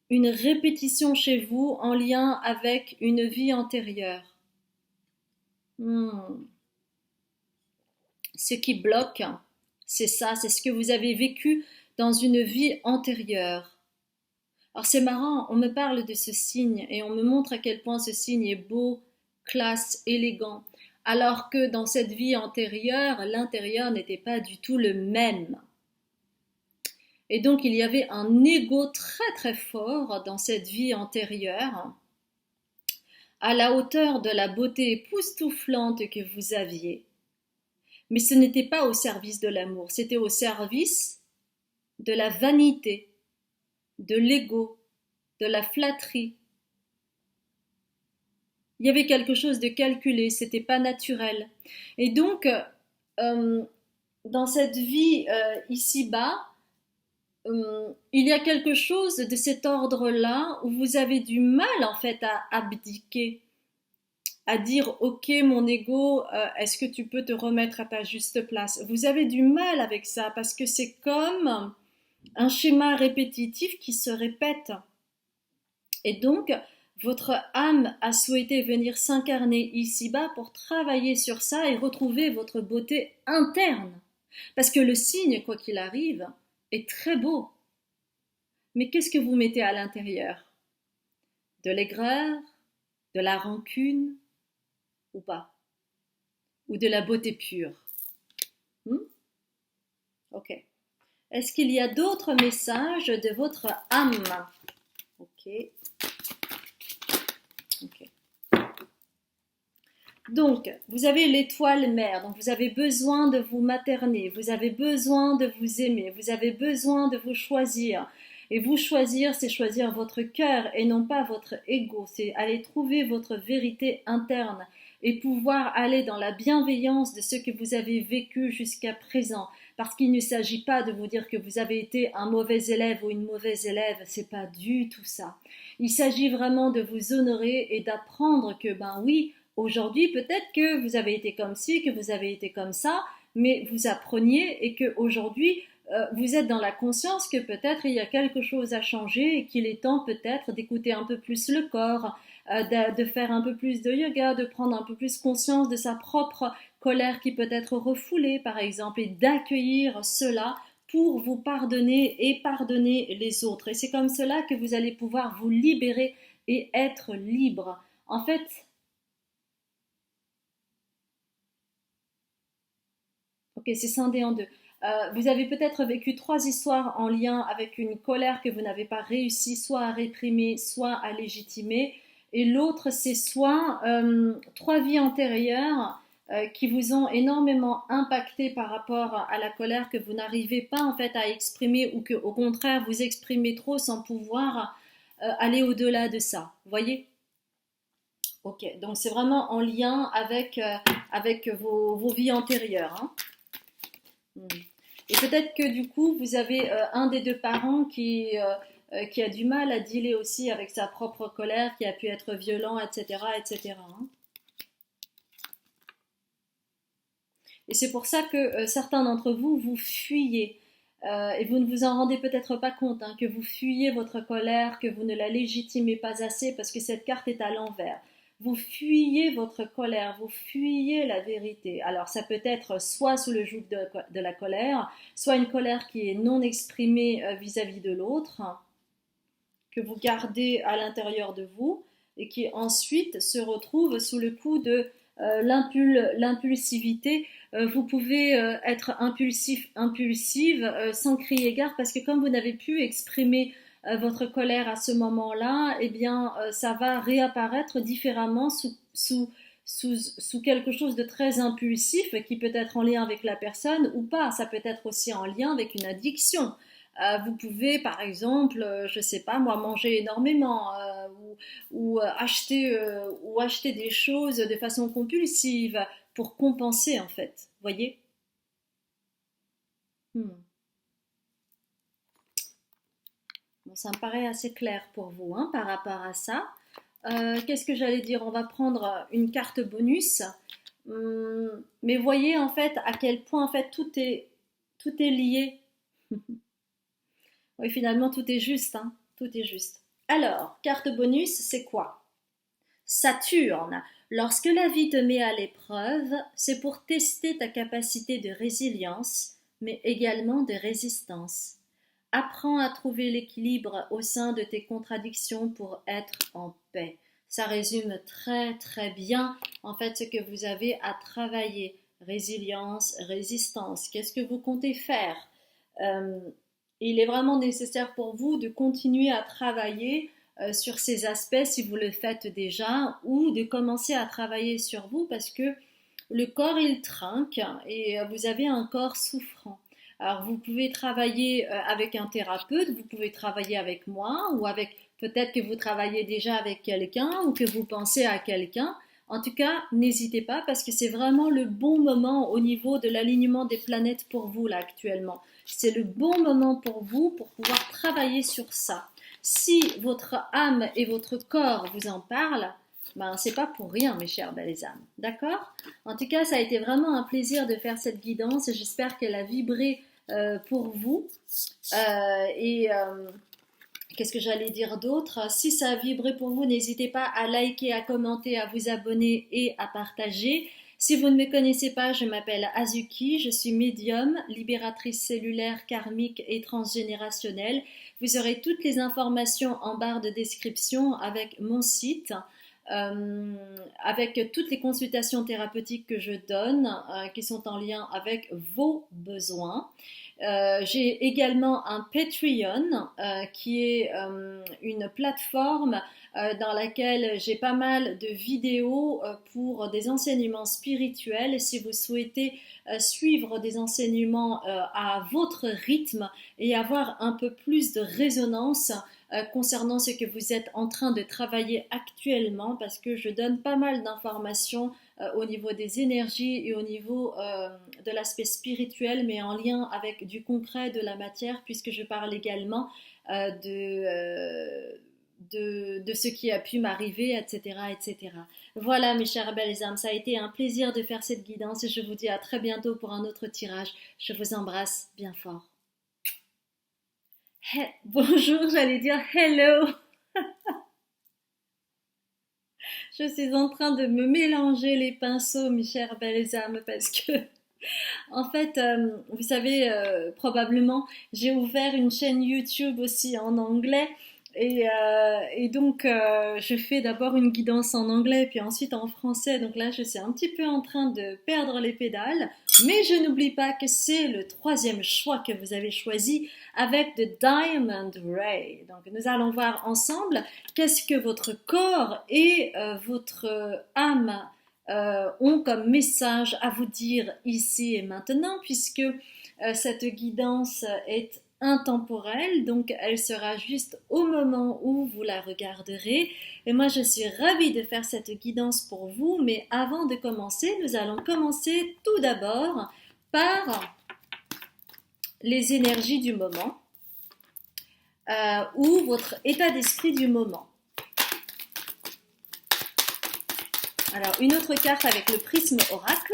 une répétition chez vous en lien avec une vie antérieure. Ce qui bloque, c'est ça, c'est ce que vous avez vécu dans une vie antérieure. Alors c'est marrant, on me parle de ce signe et on me montre à quel point ce signe est beau, classe, élégant, alors que dans cette vie antérieure, l'intérieur n'était pas du tout le même. Et donc il y avait un ego très très fort dans cette vie antérieure, à la hauteur de la beauté époustouflante que vous aviez. Mais ce n'était pas au service de l'amour, c'était au service de la vanité, de l'ego, de la flatterie. Il y avait quelque chose de calculé, c'était pas naturel. Et donc, dans cette vie ici-bas, il y a quelque chose de cet ordre-là où vous avez du mal en fait à abdiquer, à dire ok mon ego, est-ce que tu peux te remettre à ta juste place? Vous avez du mal avec ça parce que c'est comme un schéma répétitif qui se répète. Et donc, votre âme a souhaité venir s'incarner ici-bas pour travailler sur ça et retrouver votre beauté interne. Parce que le signe, quoi qu'il arrive, est très beau. Mais qu'est-ce que vous mettez à l'intérieur? De l'aigreur, de la rancune ou pas? Ou de la beauté pure? Ok. Est-ce qu'il y a d'autres messages de votre âme? Ok. Donc, vous avez l'étoile mère, donc vous avez besoin de vous materner, vous avez besoin de vous aimer, vous avez besoin de vous choisir. Et vous choisir, c'est choisir votre cœur et non pas votre ego, c'est aller trouver votre vérité interne et pouvoir aller dans la bienveillance de ce que vous avez vécu jusqu'à présent. Parce qu'il ne s'agit pas de vous dire que vous avez été un mauvais élève ou une mauvaise élève, c'est pas du tout ça. Il s'agit vraiment de vous honorer et d'apprendre que, ben oui, aujourd'hui, peut-être que vous avez été comme ci, que vous avez été comme ça, mais vous appreniez et que aujourd'hui, vous êtes dans la conscience que peut-être il y a quelque chose à changer et qu'il est temps peut-être d'écouter un peu plus le corps, de faire un peu plus de yoga, de prendre un peu plus conscience de sa propre colère qui peut être refoulée par exemple et d'accueillir cela pour vous pardonner et pardonner les autres. Et c'est comme cela que vous allez pouvoir vous libérer et être libre. En fait, ok, c'est scindé en deux. Vous avez peut-être vécu trois histoires en lien avec une colère que vous n'avez pas réussi soit à réprimer, soit à légitimer. Et l'autre, c'est soit trois vies antérieures qui vous ont énormément impacté par rapport à la colère que vous n'arrivez pas en fait à exprimer ou que au contraire vous exprimez trop sans pouvoir aller au-delà de ça. Vous voyez? Ok, donc c'est vraiment en lien avec vos vies antérieures, hein. Mm. Et peut-être que du coup, vous avez un des deux parents qui a du mal à dealer aussi avec sa propre colère, qui a pu être violent, etc., etc., hein. Et c'est pour ça que certains d'entre vous, vous fuyez. Et vous ne vous en rendez peut-être pas compte, hein, que vous fuyez votre colère, que vous ne la légitimez pas assez parce que cette carte est à l'envers. Vous fuyez votre colère, vous fuyez la vérité. Alors ça peut être soit sous le joug de la colère, soit une colère qui est non exprimée vis-à-vis de l'autre, que vous gardez à l'intérieur de vous et qui ensuite se retrouve sous le coup de l'impulsivité. Vous pouvez être impulsive sans crier gare parce que comme vous n'avez pu exprimer votre colère à ce moment-là, eh bien, ça va réapparaître différemment sous quelque chose de très impulsif qui peut être en lien avec la personne ou pas. Ça peut être aussi en lien avec une addiction. Vous pouvez, par exemple, je sais pas moi, manger énormément ou acheter des choses de façon compulsive pour compenser en fait. Voyez? Hmm. Bon, ça me paraît assez clair pour vous hein, par rapport à ça. Qu'est-ce que j'allais dire? On va prendre une carte bonus. Mais voyez en fait à quel point en fait tout est lié. Oui, finalement tout est juste, hein. Tout est juste. Alors, carte bonus, c'est quoi? Saturne. Lorsque la vie te met à l'épreuve, c'est pour tester ta capacité de résilience, mais également de résistance. Apprends à trouver l'équilibre au sein de tes contradictions pour être en paix. Ça résume très très bien en fait ce que vous avez à travailler. Résilience, résistance. Qu'est-ce que vous comptez faire? Euh, il est vraiment nécessaire pour vous de continuer à travailler sur ces aspects si vous le faites déjà ou de commencer à travailler sur vous parce que le corps il trinque et vous avez un corps souffrant. Alors vous pouvez travailler avec un thérapeute, vous pouvez travailler avec moi ou avec peut-être que vous travaillez déjà avec quelqu'un ou que vous pensez à quelqu'un. En tout cas, n'hésitez pas parce que c'est vraiment le bon moment au niveau de l'alignement des planètes pour vous là actuellement. C'est le bon moment pour vous pour pouvoir travailler sur ça. Si votre âme et votre corps vous en parlent, ben c'est pas pour rien mes chères belles âmes. D'accord? En tout cas, ça a été vraiment un plaisir de faire cette guidance et j'espère qu'elle a vibré pour vous. Et qu'est-ce que j'allais dire d'autre? Si ça a vibré pour vous, n'hésitez pas à liker, à commenter, à vous abonner et à partager. Si vous ne me connaissez pas, je m'appelle Azuki, je suis médium, libératrice cellulaire, karmique et transgénérationnelle. Vous aurez toutes les informations en barre de description avec mon site. avec toutes les consultations thérapeutiques que je donne, qui sont en lien avec vos besoins. J'ai également un Patreon qui est une plateforme dans laquelle j'ai pas mal de vidéos pour des enseignements spirituels. Si vous souhaitez suivre des enseignements à votre rythme et avoir un peu plus de résonance concernant ce que vous êtes en train de travailler actuellement, parce que je donne pas mal d'informations au niveau des énergies et au niveau de l'aspect spirituel, mais en lien avec du concret, de la matière, puisque je parle également de ce qui a pu m'arriver, etc., etc. Voilà, mes chères belles âmes, ça a été un plaisir de faire cette guidance et je vous dis à très bientôt pour un autre tirage. Je vous embrasse bien fort. Bonjour, j'allais dire hello. Je suis en train de me mélanger les pinceaux, mes chères belles âmes, parce que, en fait, vous savez, probablement, j'ai ouvert une chaîne YouTube aussi en anglais. Et donc, je fais d'abord une guidance en anglais, puis ensuite en français. Donc là, je suis un petit peu en train de perdre les pédales. Mais je n'oublie pas que c'est le troisième choix que vous avez choisi avec The Diamond Ray. Donc, nous allons voir ensemble qu'est-ce que votre corps et votre âme ont comme message à vous dire ici et maintenant, puisque cette guidance est intemporelle, donc elle sera juste au moment où vous la regarderez. Et moi, je suis ravie de faire cette guidance pour vous, mais avant de commencer, nous allons commencer tout d'abord par les énergies du moment ou votre état d'esprit du moment. Alors, une autre carte avec le prisme oracle.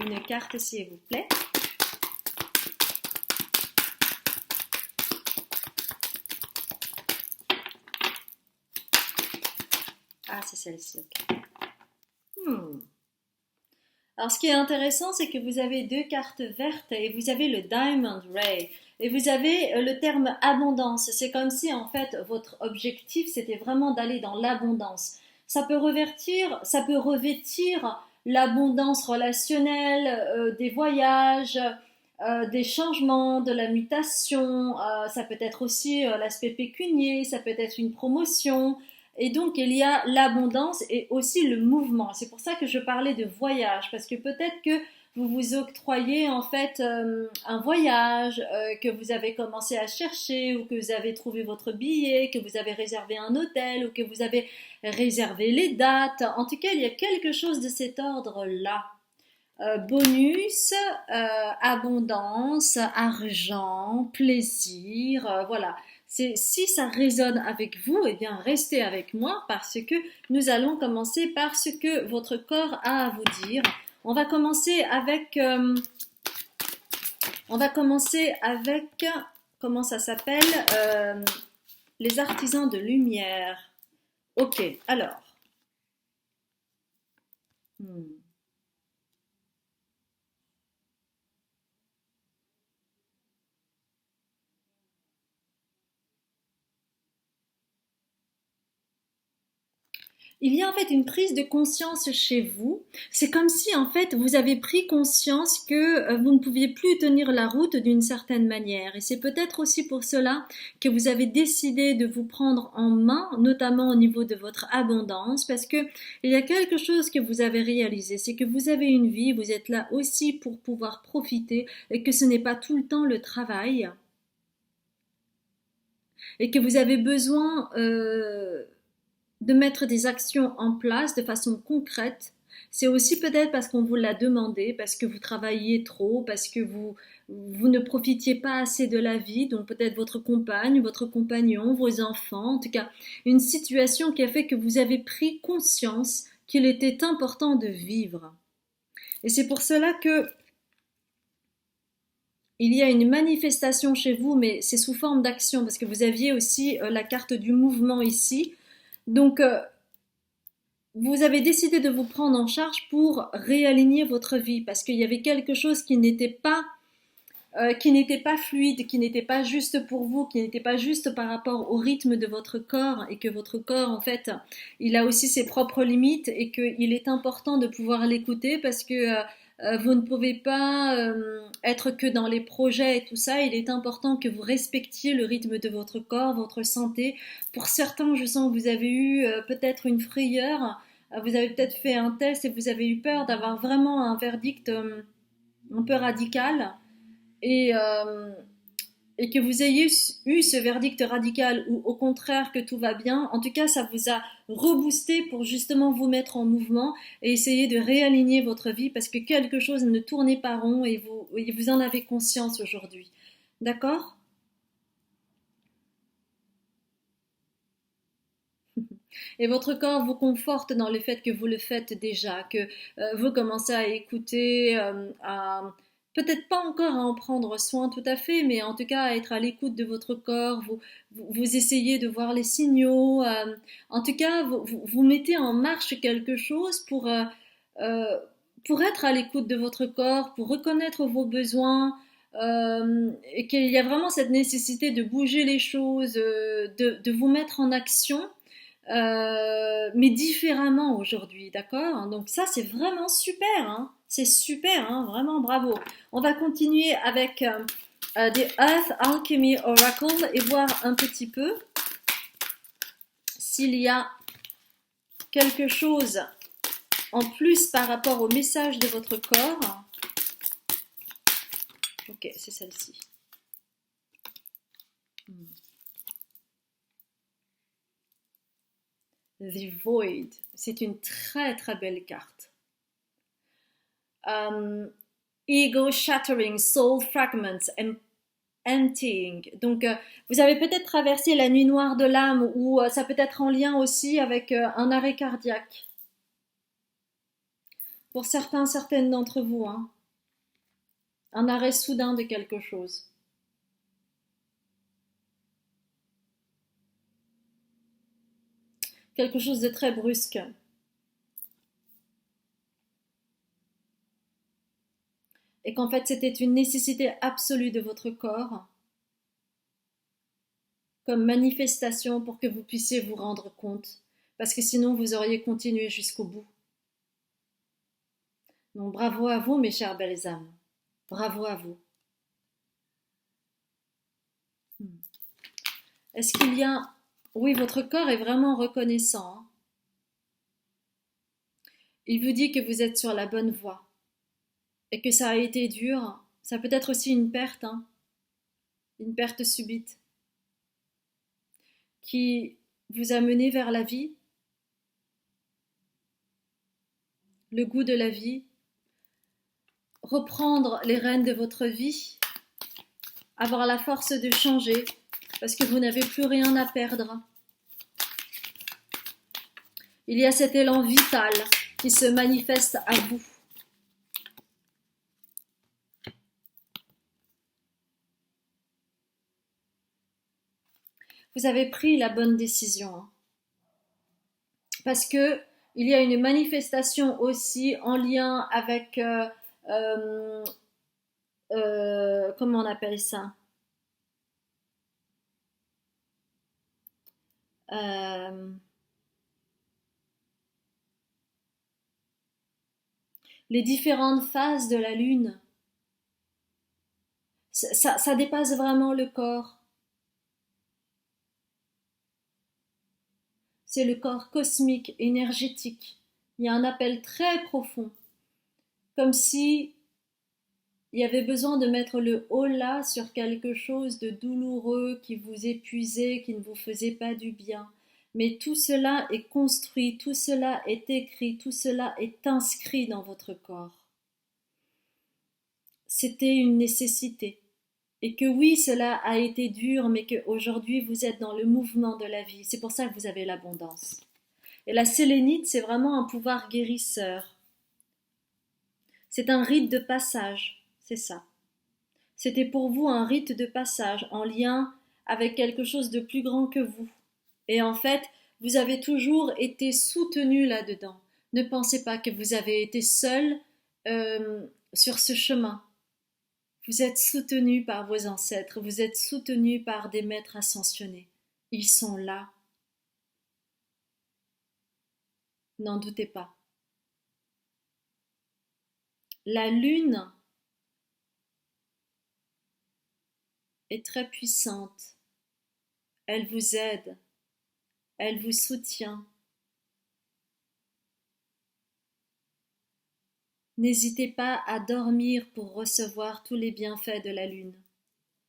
Une carte s'il vous plaît. Ah, c'est celle-ci, ok. Alors, ce qui est intéressant, c'est que vous avez deux cartes vertes et vous avez le Diamond Ray. Et vous avez le terme abondance. C'est comme si, en fait, votre objectif, c'était vraiment d'aller dans l'abondance. Ça peut revêtir l'abondance relationnelle, des voyages, des changements, de la mutation. Ça peut être aussi l'aspect pécunier, ça peut être une promotion. Et donc, il y a l'abondance et aussi le mouvement. C'est pour ça que je parlais de voyage, parce que peut-être que vous vous octroyez en fait un voyage que vous avez commencé à chercher ou que vous avez trouvé votre billet, que vous avez réservé un hôtel ou que vous avez réservé les dates. En tout cas, il y a quelque chose de cet ordre-là. Bonus, abondance, argent, plaisir, voilà. Si ça résonne avec vous, eh bien restez avec moi parce que nous allons commencer par ce que votre corps a à vous dire. On va commencer avec, comment ça s'appelle, les artisans de lumière. Ok, alors. Il y a en fait une prise de conscience chez vous. C'est comme si en fait vous avez pris conscience que vous ne pouviez plus tenir la route d'une certaine manière. Et c'est peut-être aussi pour cela que vous avez décidé de vous prendre en main, notamment au niveau de votre abondance, parce que il y a quelque chose que vous avez réalisé, c'est que vous avez une vie, vous êtes là aussi pour pouvoir profiter et que ce n'est pas tout le temps le travail. Et que vous avez besoin de mettre des actions en place de façon concrète. C'est aussi peut-être parce qu'on vous l'a demandé, parce que vous travailliez trop, parce que vous ne profitiez pas assez de la vie, donc peut-être votre compagne, votre compagnon, vos enfants, en tout cas une situation qui a fait que vous avez pris conscience qu'il était important de vivre. Et c'est pour cela que il y a une manifestation chez vous, mais c'est sous forme d'action, parce que vous aviez aussi la carte du mouvement ici. Donc, vous avez décidé de vous prendre en charge pour réaligner votre vie parce qu'il y avait quelque chose qui n'était pas qui n'était pas fluide, qui n'était pas juste pour vous, qui n'était pas juste par rapport au rythme de votre corps, et que votre corps, en fait, il a aussi ses propres limites, et qu'il est important de pouvoir l'écouter parce que vous ne pouvez pas être que dans les projets et tout ça. Il est important que vous respectiez le rythme de votre corps, votre santé. Pour certains, je sens que vous avez eu peut-être une frayeur, vous avez peut-être fait un test et vous avez eu peur d'avoir vraiment un verdict un peu radical, et, euh, et que vous ayez eu ce verdict radical ou au contraire que tout va bien. En tout cas, ça vous a reboosté pour justement vous mettre en mouvement et essayer de réaligner votre vie, parce que quelque chose ne tournait pas rond, et vous en avez conscience aujourd'hui. D'accord? Et votre corps vous conforte dans le fait que vous le faites déjà, que vous commencez à écouter, à peut-être pas encore à en prendre soin tout à fait, mais en tout cas à être à l'écoute de votre corps. Vous essayez de voir les signaux. En tout cas, vous mettez en marche quelque chose euh, pour être à l'écoute de votre corps, pour reconnaître vos besoins. Et qu'il y a vraiment cette nécessité de bouger les choses, de vous mettre en action, mais différemment aujourd'hui, d'accord? Donc ça, c'est vraiment super, hein? C'est super, hein? Vraiment bravo. On va continuer avec des Earth Alchemy Oracle et voir un petit peu s'il y a quelque chose en plus par rapport au message de votre corps. Ok, c'est celle-ci. The Void, c'est une très très belle carte. Ego Shattering Soul Fragments and Emptying. Donc, vous avez peut-être traversé la nuit noire de l'âme, ou ça peut être en lien aussi avec un arrêt cardiaque. Pour certains, certaines d'entre vous, hein. Un arrêt soudain de quelque chose. Quelque chose de très brusque. Et qu'en fait, c'était une nécessité absolue de votre corps, comme manifestation pour que vous puissiez vous rendre compte. Parce que sinon, vous auriez continué jusqu'au bout. Donc, bravo à vous, mes chères belles âmes. Bravo à vous. Est-ce qu'il y a... Oui, votre corps est vraiment reconnaissant, hein. Il vous dit que vous êtes sur la bonne voie et que ça a été dur. Ça peut être aussi une perte, hein, une perte subite qui vous a mené vers la vie, le goût de la vie, reprendre les rênes de votre vie, avoir la force de changer parce que vous n'avez plus rien à perdre. Il y a cet élan vital qui se manifeste à vous. Vous avez pris la bonne décision, hein, parce que il y a une manifestation aussi en lien avec euh, comment on appelle ça, euh, les différentes phases de la lune. Ça dépasse vraiment le corps. C'est le corps cosmique, énergétique. Il y a un appel très profond, comme si il y avait besoin de mettre le haut là sur quelque chose de douloureux qui vous épuisait, qui ne vous faisait pas du bien. Mais tout cela est construit, tout cela est écrit, tout cela est inscrit dans votre corps. C'était une nécessité. Et que oui, cela a été dur, mais qu'aujourd'hui vous êtes dans le mouvement de la vie. C'est pour ça que vous avez l'abondance. Et la sélénite, c'est vraiment un pouvoir guérisseur. C'est un rite de passage, c'est ça. C'était pour vous un rite de passage en lien avec quelque chose de plus grand que vous. Et en fait, vous avez toujours été soutenu là-dedans. Ne pensez pas que vous avez été seul sur ce chemin. Vous êtes soutenu par vos ancêtres, vous êtes soutenu par des maîtres ascensionnés. Ils sont là. N'en doutez pas. La lune est très puissante. Elle vous aide. Elle vous soutient. N'hésitez pas à dormir pour recevoir tous les bienfaits de la lune.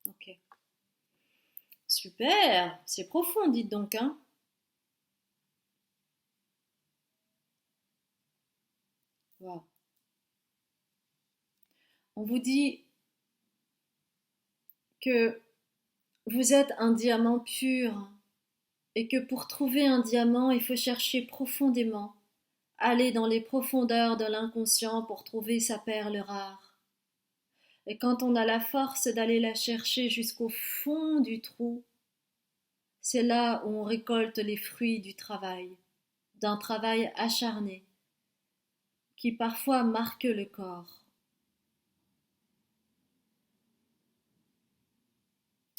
Ok. Super, c'est profond, dites donc, hein. Wow. On vous dit que vous êtes un diamant pur et que pour trouver un diamant, il faut chercher profondément, aller dans les profondeurs de l'inconscient pour trouver sa perle rare. Et quand on a la force d'aller la chercher jusqu'au fond du trou, c'est là où on récolte les fruits du travail, d'un travail acharné, qui parfois marque le corps.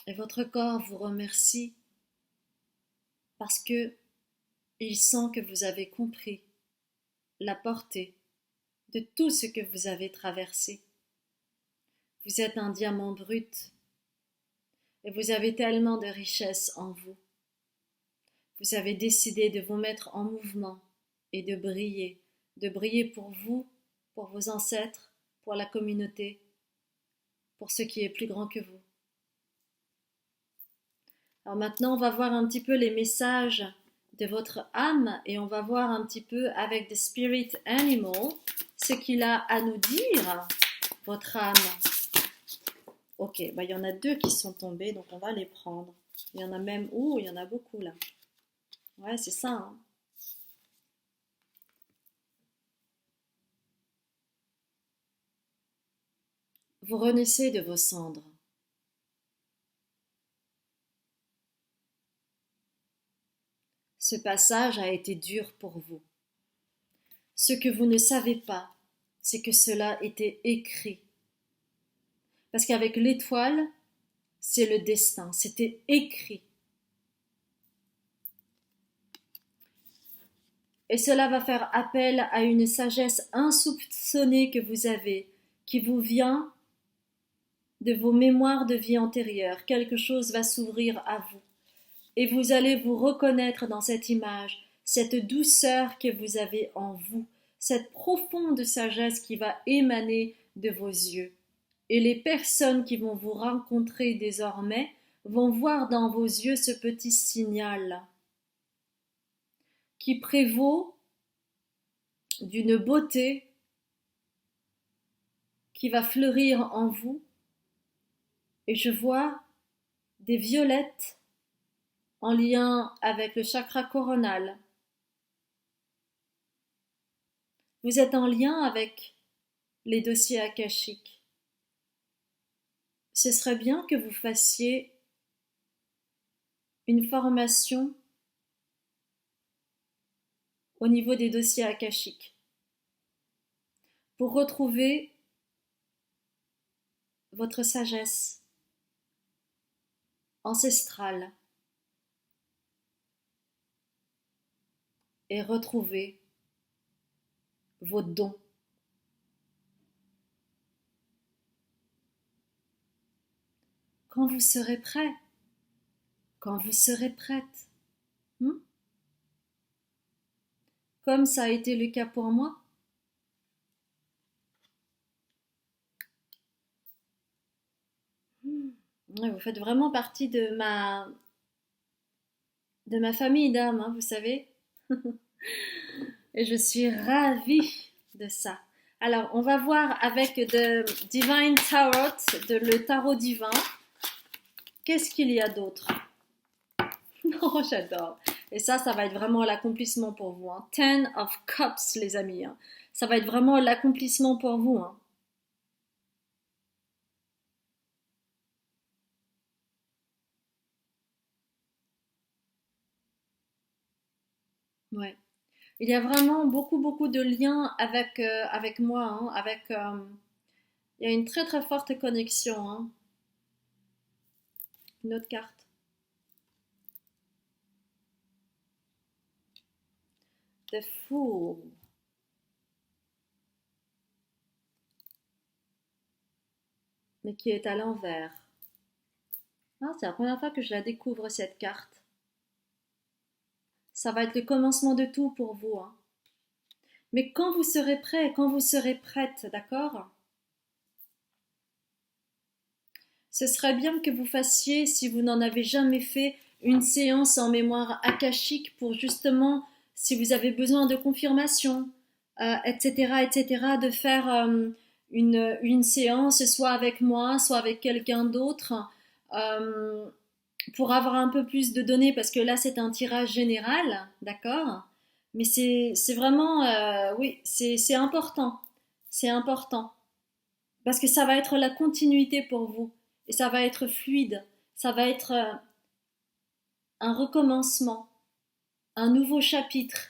Et votre corps vous remercie parce que il sent que vous avez compris la portée de tout ce que vous avez traversé. Vous êtes un diamant brut et vous avez tellement de richesses en vous. Vous avez décidé de vous mettre en mouvement et de briller pour vous, pour vos ancêtres, pour la communauté, pour ce qui est plus grand que vous. Alors maintenant, on va voir un petit peu les messages de votre âme et on va voir un petit peu avec The Spirit Animal ce qu'il a à nous dire, votre âme. Ok, bah, il y en a 2 qui sont tombés, donc on va les prendre. Il y en a même, il y en a beaucoup là. Ouais, c'est ça, hein. Vous renaissez de vos cendres. Ce passage a été dur pour vous. Ce que vous ne savez pas, c'est que cela était écrit. Parce qu'avec l'étoile, c'est le destin, c'était écrit. Et cela va faire appel à une sagesse insoupçonnée que vous avez, qui vous vient de vos mémoires de vie antérieure. Quelque chose va s'ouvrir à vous. Et vous allez vous reconnaître dans cette image, cette douceur que vous avez en vous, cette profonde sagesse qui va émaner de vos yeux. Et les personnes qui vont vous rencontrer désormais vont voir dans vos yeux ce petit signal qui prévaut d'une beauté qui va fleurir en vous. Et je vois des violettes en lien avec le chakra coronal. Vous êtes en lien avec les dossiers akashiques. Ce serait bien que vous fassiez une formation au niveau des dossiers akashiques pour retrouver votre sagesse ancestrale et retrouver vos dons. Quand vous serez prêt, quand vous serez prête, comme ça a été le cas pour moi. Vous faites vraiment partie de ma famille d'âmes, hein, vous savez. Et je suis ravie de ça. Alors, on va voir avec The Divine Tarot, le tarot divin. Qu'est-ce qu'il y a d'autre? Oh, j'adore. Et ça va être vraiment l'accomplissement pour vous. Hein. Ten of Cups, les amis. Hein. Ça va être vraiment l'accomplissement pour vous. Hein. Ouais. Il y a vraiment beaucoup, beaucoup de liens avec moi. Hein, Il y a une très très forte connexion, hein. Une autre carte. The Fool. Mais qui est à l'envers. Ah, c'est la première fois que je la découvre, cette carte. Ça va être le commencement de tout pour vous, hein. Mais quand vous serez prêt, quand vous serez prête, d'accord? Ce serait bien que vous fassiez, si vous n'en avez jamais fait, une séance en mémoire akashique pour justement, si vous avez besoin de confirmation, etc., etc., de faire une séance, soit avec moi, soit avec quelqu'un d'autre, euh, pour avoir un peu plus de données, parce que là, c'est un tirage général, d'accord? Mais c'est vraiment, oui, c'est important. C'est important. Parce que ça va être la continuité pour vous. Et ça va être fluide. Ça va être un recommencement, un nouveau chapitre.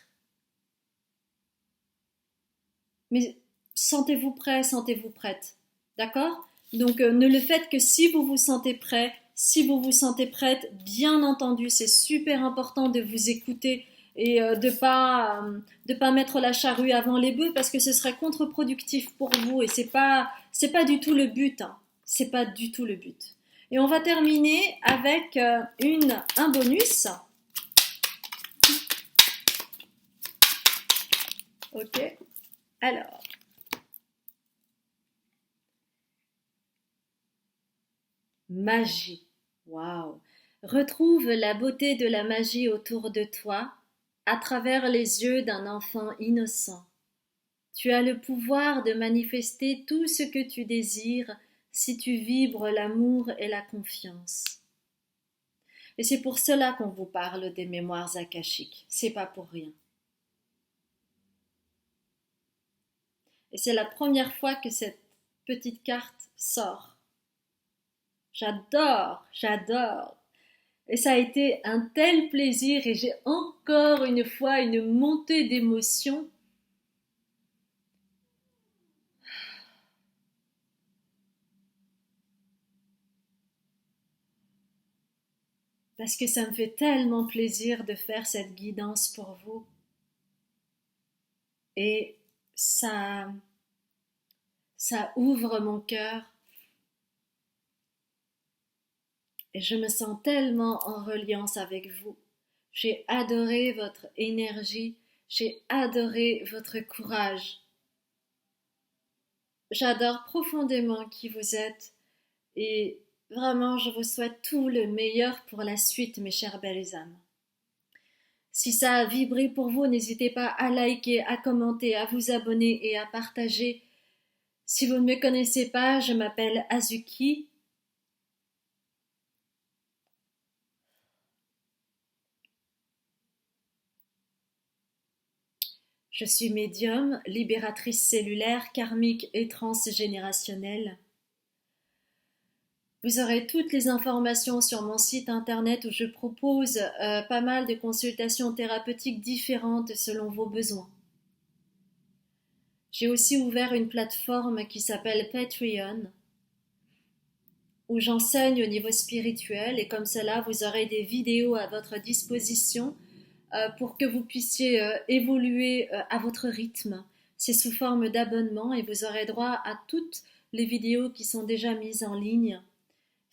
Mais sentez-vous prêt, sentez-vous prête. D'accord? Donc ne le faites que si vous vous sentez prêt, si vous vous sentez prête. Bien entendu, c'est super important de vous écouter et de pas mettre la charrue avant les bœufs, parce que ce serait contre-productif pour vous et c'est pas du tout le but, hein. C'est pas du tout le but. Et on va terminer avec un bonus. Ok. Alors, magie. Waouh. Retrouve la beauté de la magie autour de toi à travers les yeux d'un enfant innocent. Tu as le pouvoir de manifester tout ce que tu désires si tu vibres l'amour et la confiance. Et c'est pour cela qu'on vous parle des mémoires akashiques. C'est pas pour rien. Et c'est la première fois que cette petite carte sort. J'adore, j'adore. Et ça a été un tel plaisir et j'ai encore une fois une montée d'émotion. Parce que ça me fait tellement plaisir de faire cette guidance pour vous. Et ça, ça ouvre mon cœur. Et je me sens tellement en reliance avec vous. J'ai adoré votre énergie, j'ai adoré votre courage. J'adore profondément qui vous êtes et vraiment je vous souhaite tout le meilleur pour la suite, mes chères belles âmes. Si ça a vibré pour vous, n'hésitez pas à liker, à commenter, à vous abonner et à partager. Si vous ne me connaissez pas, je m'appelle Azuki. Je suis médium, libératrice cellulaire, karmique et transgénérationnelle. Vous aurez toutes les informations sur mon site internet où je propose pas mal de consultations thérapeutiques différentes selon vos besoins. J'ai aussi ouvert une plateforme qui s'appelle Patreon, où j'enseigne au niveau spirituel et comme cela vous aurez des vidéos à votre disposition pour que vous puissiez évoluer à votre rythme. C'est sous forme d'abonnement et vous aurez droit à toutes les vidéos qui sont déjà mises en ligne.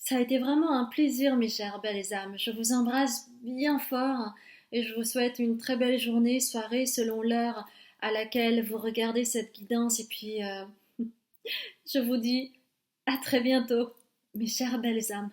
Ça a été vraiment un plaisir, mes chères belles âmes. Je vous embrasse bien fort et je vous souhaite une très belle journée, soirée, selon l'heure à laquelle vous regardez cette guidance. Et puis, je vous dis à très bientôt, mes chères belles âmes.